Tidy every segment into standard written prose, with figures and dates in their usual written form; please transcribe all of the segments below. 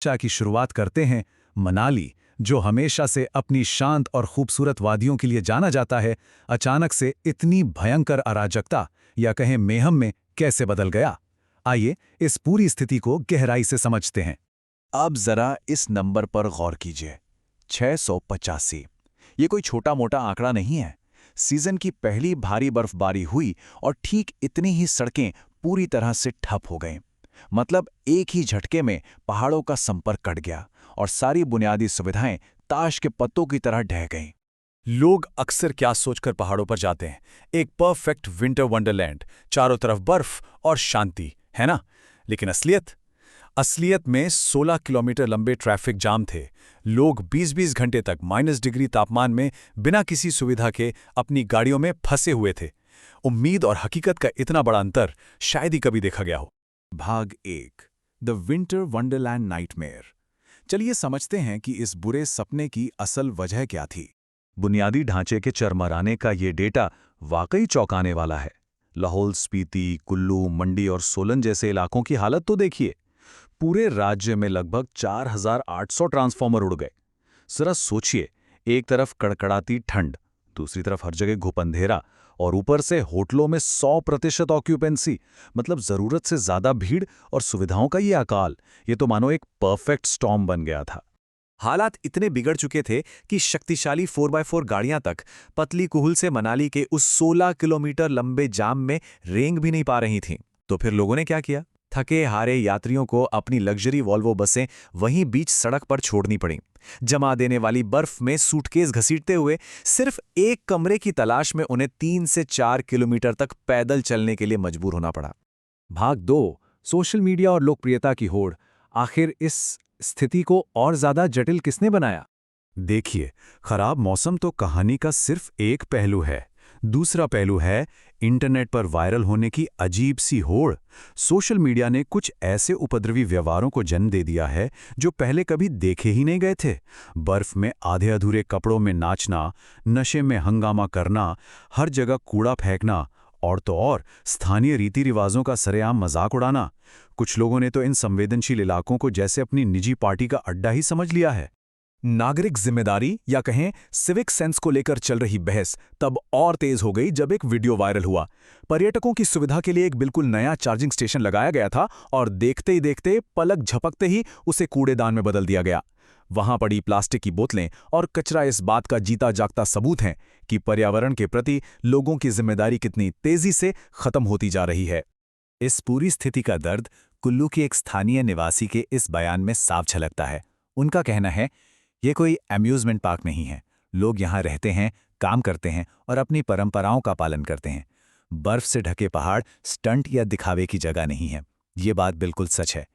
चर्चा की शुरुआत करते हैं। मनाली, जो हमेशा से अपनी शांत और खूबसूरत वादियों के लिए जाना जाता है, अचानक से इतनी भयंकर अराजकता या कहें मेहम में कैसे बदल गया। आइए इस पूरी स्थिति को गहराई से समझते हैं। अब जरा इस नंबर पर गौर कीजिए, 685। ये कोई छोटा मोटा आंकड़ा नहीं है। सीजन की पहली भारी बर्फबारी हुई और ठीक इतनी ही सड़कें पूरी तरह से ठप हो गईं। मतलब एक ही झटके में पहाड़ों का संपर्क कट गया और सारी बुनियादी सुविधाएं ताश के पत्तों की तरह ढह गईं। लोग अक्सर क्या सोचकर पहाड़ों पर जाते हैं? एक परफेक्ट विंटर वंडरलैंड, चारों तरफ बर्फ और शांति, है ना? लेकिन असलियत में 16 किलोमीटर लंबे ट्रैफिक जाम थे। लोग 20-20 घंटे तक -डिग्री तापमान में बिना किसी सुविधा के अपनी गाड़ियों में फंसे हुए थे। उम्मीद और हकीकत का इतना बड़ा अंतर शायद ही कभी देखा गया हो। भाग 1, द विंटर वंडरलैंड नाइटमेयर। चलिए समझते हैं कि इस बुरे सपने की असल वजह क्या थी। बुनियादी ढांचे के चरमराने का ये डेटा वाकई चौंकाने वाला है। लाहौल स्पीति, कुल्लू, मंडी और सोलन जैसे इलाकों की हालत तो देखिए। पूरे राज्य में लगभग 4,800 ट्रांसफार्मर उड़ गए। जरा सोचिए, एक तरफ कड़कड़ाती ठंड, दूसरी तरफ हर जगह घुप अंधेरा और ऊपर से होटलों में 100% ऑक्यूपेंसी। मतलब जरूरत से ज्यादा भीड़ और सुविधाओं का ये अकाल। ये तो मानो एक परफेक्ट स्टॉर्म बन गया था। हालात इतने बिगड़ चुके थे कि शक्तिशाली 4x4 गाड़ियां तक पतली कुहल से मनाली के उस 16 किलोमीटर लंबे जाम में रेंग भी नहीं पा रही थीं। तो फिर लोगों ने क्या किया? थके हारे यात्रियों को अपनी लग्जरी वॉल्वो बसें वहीं बीच सड़क पर छोड़नी पड़ीं। जमा देने वाली बर्फ में सूटकेस घसीटते हुए सिर्फ एक कमरे की तलाश में उन्हें 3 से 4 किलोमीटर तक पैदल चलने के लिए मजबूर होना पड़ा। भाग 2, सोशल मीडिया और लोकप्रियता की होड़। आखिर इस स्थिति को और ज्यादा जटिल किसने बनाया? देखिए, खराब मौसम तो कहानी का सिर्फ एक पहलू है। दूसरा पहलू है इंटरनेट पर वायरल होने की अजीब सी होड़। सोशल मीडिया ने कुछ ऐसे उपद्रवी व्यवहारों को जन्म दे दिया है जो पहले कभी देखे ही नहीं गए थे। बर्फ में आधे अधूरे कपड़ों में नाचना, नशे में हंगामा करना, हर जगह कूड़ा फेंकना और तो और स्थानीय रीति रिवाजों का सरेआम मजाक उड़ाना। कुछ लोगों ने तो इन संवेदनशील इलाकों को जैसे अपनी निजी पार्टी का अड्डा ही समझ लिया है। नागरिक जिम्मेदारी या कहें सिविक सेंस को लेकर चल रही बहस तब और तेज हो गई जब एक वीडियो वायरल हुआ। पर्यटकों की सुविधा के लिए एक बिल्कुल नया चार्जिंग स्टेशन लगाया गया था और देखते ही देखते, पलक झपकते ही उसे कूड़ेदान में बदल दिया गया। वहां पड़ी प्लास्टिक की बोतलें और कचरा इस बात का जीता जागता सबूत हैं कि पर्यावरण के प्रति लोगों की जिम्मेदारी कितनी तेजी से खत्म होती जा रही है। इस पूरी स्थिति का दर्द कुल्लू के एक स्थानीय निवासी के इस बयान में साफ झलकता है। उनका कहना है, ये कोई अम्यूजमेंट पार्क नहीं है। लोग यहाँ रहते हैं, काम करते हैं और अपनी परंपराओं का पालन करते हैं। बर्फ से ढके पहाड़ स्टंट या दिखावे की जगह नहीं है। ये बात बिल्कुल सच है।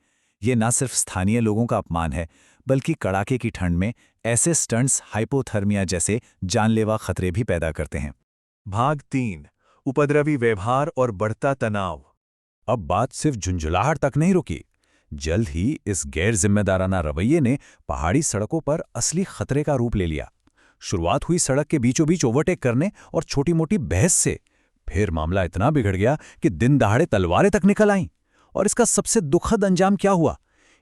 ये न सिर्फ स्थानीय लोगों का अपमान है, बल्कि कड़ाके की ठंड में ऐसे स्टंट्स हाइपोथर्मिया जैसे जानलेवा खतरे भी पैदा करते हैं। भाग 3, उपद्रवी व्यवहार और बढ़ता तनाव। अब बात सिर्फ झुंझुलाहट तक नहीं रुकी। जल्द ही इस गैर जिम्मेदाराना रवैये ने पहाड़ी सड़कों पर असली खतरे का रूप ले लिया। शुरुआत हुई सड़क के बीचों बीच ओवरटेक करने और छोटी मोटी बहस से। फिर मामला इतना बिगड़ गया कि दिन दहाड़े तलवारें तक निकल आईं। और इसका सबसे दुखद अंजाम क्या हुआ?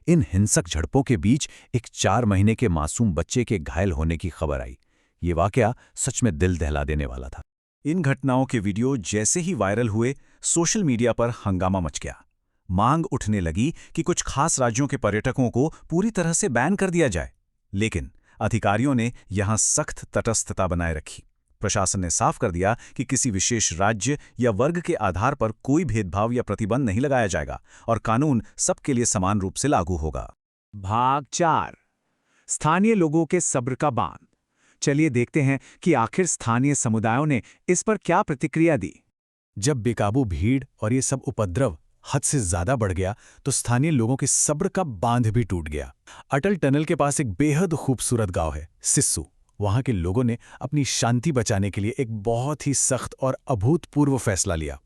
इन हिंसक झड़पों के बीच एक 4 महीने के मासूम बच्चे के घायल होने की खबर आई। ये वाकया सच में दिल दहला देने वाला था। इन घटनाओं के वीडियो जैसे ही वायरल हुए, सोशल मीडिया पर हंगामा मच गया। मांग उठने लगी कि कुछ खास राज्यों के पर्यटकों को पूरी तरह से बैन कर दिया जाए। लेकिन अधिकारियों ने यहां सख्त तटस्थता बनाए रखी। प्रशासन ने साफ कर दिया कि किसी विशेष राज्य या वर्ग के आधार पर कोई भेदभाव या प्रतिबंध नहीं लगाया जाएगा और कानून सबके लिए समान रूप से लागू होगा। भाग 4, स्थानीय लोगों के सब्र का बांध। चलिए देखते हैं कि आखिर स्थानीय समुदायों ने इस पर क्या प्रतिक्रिया दी। जब बेकाबू भीड़ और ये सब उपद्रव हद से ज्यादा बढ़ गया तो स्थानीय लोगों के सब्र का बांध भी टूट गया। अटल टनल के पास एक बेहद खूबसूरत गांव है, सिस्सू। वहां के लोगों ने अपनी शांति बचाने के लिए एक बहुत ही सख्त और अभूतपूर्व फैसला लिया।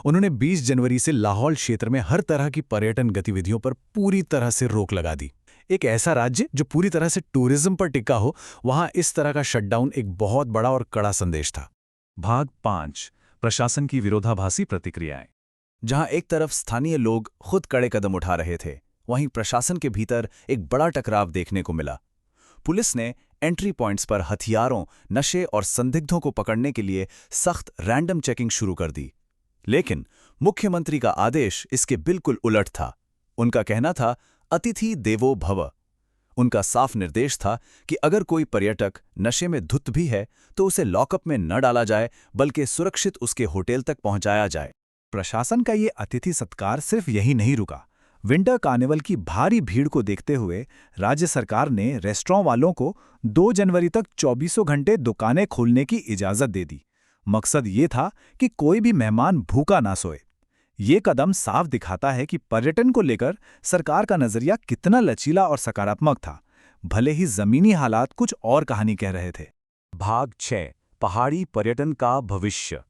उन्होंने 20 जनवरी से लाहौल क्षेत्र में हर तरह की पर्यटन गतिविधियों पर पूरी तरह से रोक लगा दी। एक ऐसा राज्य जो पूरी तरह से टूरिज्म पर टिका हो, वहां इस तरह का शटडाउन एक बहुत बड़ा और कड़ा संदेश था। भाग 5, प्रशासन की विरोधाभासी प्रतिक्रियाएं। जहां एक तरफ स्थानीय लोग खुद कड़े कदम उठा रहे थे, वहीं प्रशासन के भीतर एक बड़ा टकराव देखने को मिला। पुलिस ने एंट्री पॉइंट्स पर हथियारों, नशे और संदिग्धों को पकड़ने के लिए सख्त रैंडम चेकिंग शुरू कर दी। लेकिन मुख्यमंत्री का आदेश इसके बिल्कुल उलट था। उनका कहना था, अतिथि देवो भव। उनका साफ निर्देश था कि अगर कोई पर्यटक नशे में धुत भी है तो उसे लॉकअप में न डाला जाए, बल्कि सुरक्षित उसके होटल तक पहुंचाया जाए। प्रशासन का ये अतिथि सत्कार सिर्फ यही नहीं रुका। विंटर कार्निवल की भारी भीड़ को देखते हुए राज्य सरकार ने रेस्टोरेंट वालों को 2 जनवरी तक 24 घंटे दुकानें खोलने की इजाज़त दे दी। मकसद ये था कि कोई भी मेहमान भूखा ना सोए। ये कदम साफ दिखाता है कि पर्यटन को लेकर सरकार का नज़रिया कितना लचीला और सकारात्मक था, भले ही ज़मीनी हालात कुछ और कहानी कह रहे थे। भाग 6, पहाड़ी पर्यटन का भविष्य।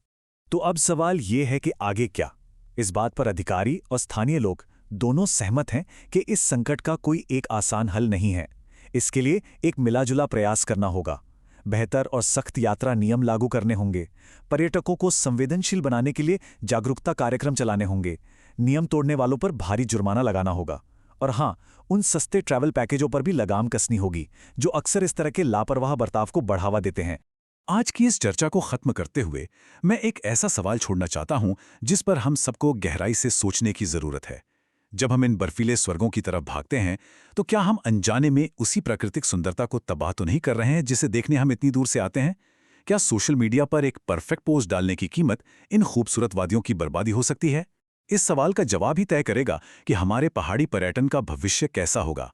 तो अब सवाल ये है कि आगे क्या? इस बात पर अधिकारी और स्थानीय लोग दोनों सहमत हैं कि इस संकट का कोई एक आसान हल नहीं है। इसके लिए एक मिलाजुला प्रयास करना होगा। बेहतर और सख्त यात्रा नियम लागू करने होंगे। पर्यटकों को संवेदनशील बनाने के लिए जागरूकता कार्यक्रम चलाने होंगे। नियम तोड़ने वालों पर भारी जुर्माना लगाना होगा। और हाँ, उन सस्ते ट्रैवल पैकेजों पर भी लगाम कसनी होगी, जो अक्सर इस तरह के लापरवाह बर्ताव को बढ़ावा देते हैं। आज की इस चर्चा को खत्म करते हुए मैं एक ऐसा सवाल छोड़ना चाहता हूं जिस पर हम सबको गहराई से सोचने की जरूरत है। जब हम इन बर्फीले स्वर्गों की तरफ भागते हैं तो क्या हम अनजाने में उसी प्राकृतिक सुंदरता को तबाह तो नहीं कर रहे हैं जिसे देखने हम इतनी दूर से आते हैं? क्या सोशल मीडिया पर एक परफेक्ट पोस्ट डालने की कीमत इन खूबसूरत वादियों की बर्बादी हो सकती है? इस सवाल का जवाब ही तय करेगा कि हमारे पहाड़ी पर्यटन का भविष्य कैसा होगा।